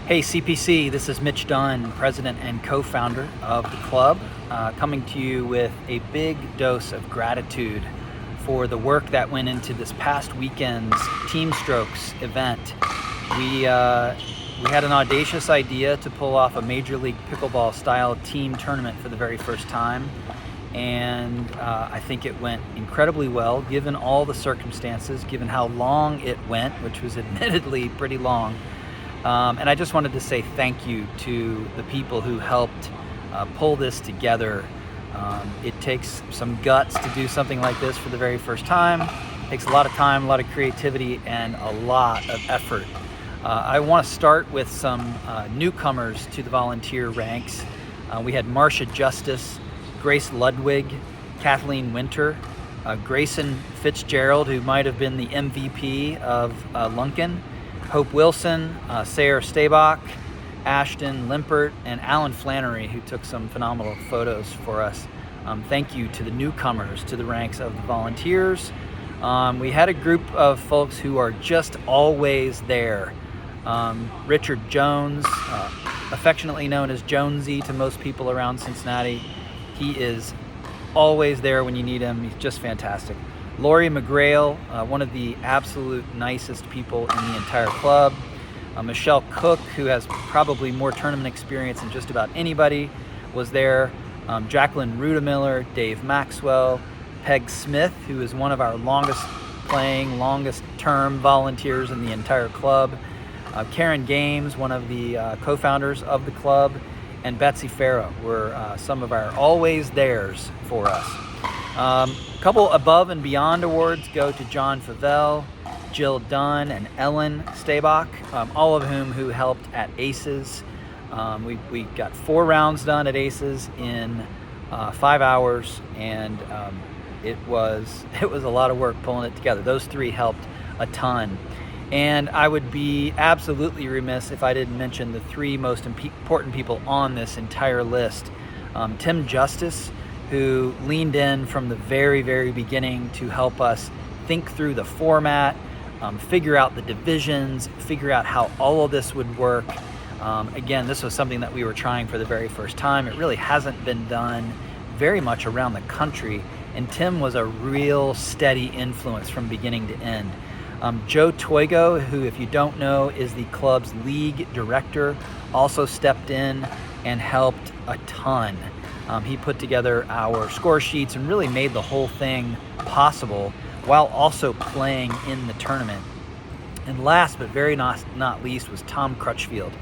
Hey CPC, this is Mitch Dunn, president and co-founder of the club, coming to you with a big dose of gratitude for the work that went into this past weekend's TeamStrokes event. We had an audacious idea to pull off a Major League Pickleball style team tournament for the very first time, and I think it went incredibly well given all the circumstances, given how long it went, which was admittedly pretty long. And I just wanted to say thank you to the people who helped pull this together. It takes some guts to do something like this for the very first time. It takes a lot of time, a lot of creativity, and a lot of effort. I want to start with some newcomers to the volunteer ranks. We had Marcia Justice, Grace Ludwig, Kathleen Winter, Grayson Fitzgerald, who might have been the MVP of Lunkin, Hope Wilson, Sarah Stabach, Ashton Limpert, and Alan Flannery, who took some phenomenal photos for us. Thank you to the newcomers to the ranks of the volunteers. We had a group of folks who are just always there. Richard Jones, affectionately known as Jonesy to most people around Cincinnati. He is always there when you need him. He's just fantastic. Lori McGrail, one of the absolute nicest people in the entire club. Michelle Cook, who has probably more tournament experience than just about anybody, was there. Jacqueline Rudemiller, Dave Maxwell, Peg Smith, who is one of our longest playing, longest term volunteers in the entire club. Karen Games, one of the co-founders of the club, and Betsy Farrow were some of our always theres for us. A couple above and beyond awards go to John Favell, Jill Dunn, and Ellen Stabach, all of who helped at ACES. We got 4 rounds done at ACES in 5 hours, and it was a lot of work pulling it together. Those 3 helped a ton. And I would be absolutely remiss if I didn't mention the 3 most important people on this entire list. Tim Justice, who leaned in from the very, very beginning to help us think through the format, figure out the divisions, figure out how all of this would work. Again, this was something that we were trying for the very first time. It really hasn't been done very much around the country, and Tim was a real steady influence from beginning to end. Joe Toigo, who, if you don't know, is the club's league director, also stepped in and helped a ton. He put together our score sheets and really made the whole thing possible while also playing in the tournament. And last but very not least was Tom Crutchfield,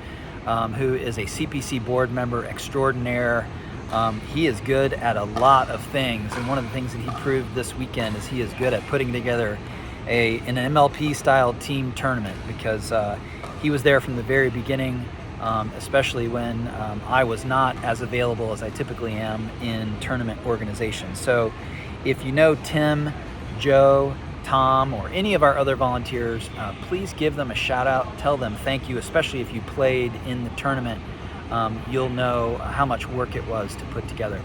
who is a CPC board member extraordinaire. He is good at a lot of things, and one of the things that he proved this weekend is he is good at putting together an MLP style team tournament, because he was there from the very beginning, especially when I was not as available as I typically am in tournament organization. So if you know Tim, Joe, Tom, or any of our other volunteers, please give them a shout out. Tell them thank you, especially if you played in the tournament. You'll know how much work it was to put together.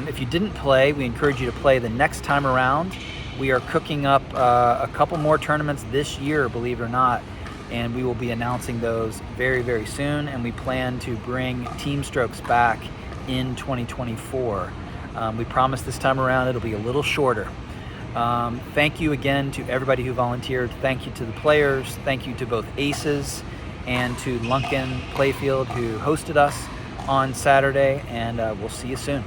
If you didn't play, we encourage you to play the next time around. We are cooking up a couple more tournaments this year, believe it or not, and we will be announcing those very, very soon, and we plan to bring TeamStrokes back in 2024. We promise this time around it'll be a little shorter. Thank you again to everybody who volunteered. Thank you to the players. Thank you to both ACES and to Lunkin Playfield, who hosted us on Saturday, and we'll see you soon.